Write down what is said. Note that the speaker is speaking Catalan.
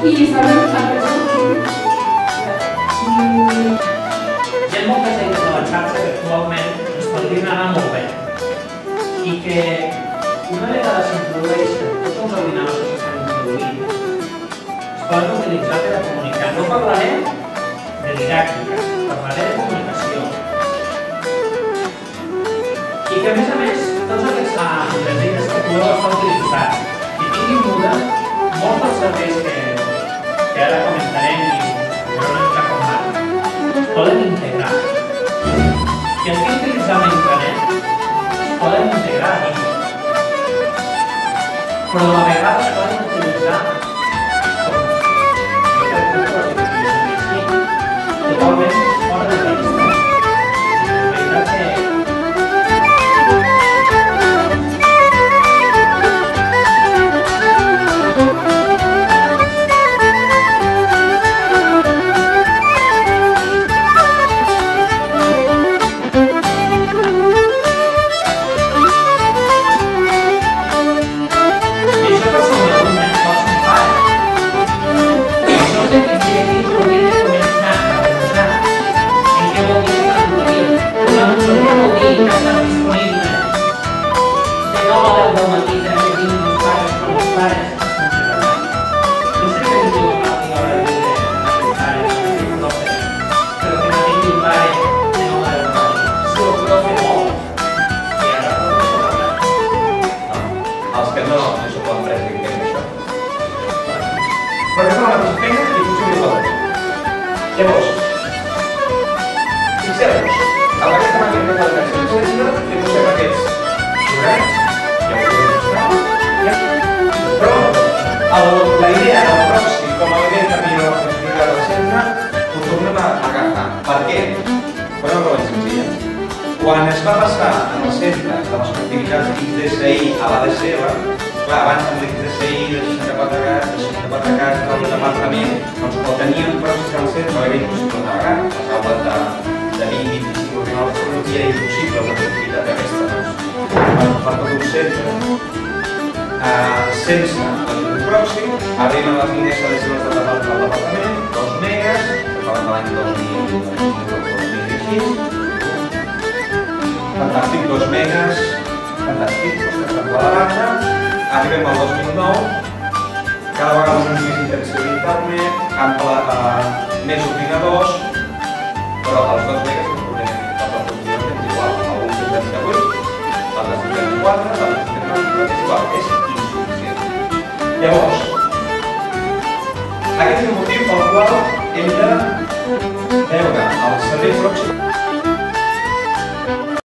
I sabem aquests objectius. Hi ha moltes eines de la xarxa que actualment ens podrien anar molt bé i que una vegada s'introdueixen tots els ordinadors que s'estan introduint es poden utilitzar per a comunicar. No parlarem de didàctica, parlaré de comunicació. I que a més tots aquests eines que podeu estar utilitzant i tinguin muda, molts dels serveis que ara comentarem i veurem una mica com van, es poden integrar. Si estic utilitzant l'intranet, es poden integrar dins. Però a la vegada es poden utilitzar totalment fora de la llista. La veritat que llavors, fixeu-vos, amb aquesta màquina de calculació de sèrie li posem aquests forats, ja ho podem mostrar, però la idea del proxy com a element que millor explicar del centre ho tornem a agafar. Per què? Per una raó senzilla. Quan es va passar en els centres de les activitats d'XDSI a l'ADSL, clar, abans amb l'XDSI de 64K del departament, doncs o teníem proxys al centre o era impossible navegar. Les aules de 20-25 ordinadors per un dia era impossible la activitat aquesta. Per tot un centre, sense un proxy, arriben les línies adhesives del departament, 2 megas, que parlen de l'any 2006, fantàstic, 2 megas, fantàstic, espectacular la banda. Arribem al 2009, cada vegada és més intensiu l'internet, més ordinadors, però els 2 megas que podem tenir igual, alguns de 38, altres de 34, altres de 39, és igual, és insuficient. Llavors, aquest és el motiu pel qual hem de veure el servei pròxim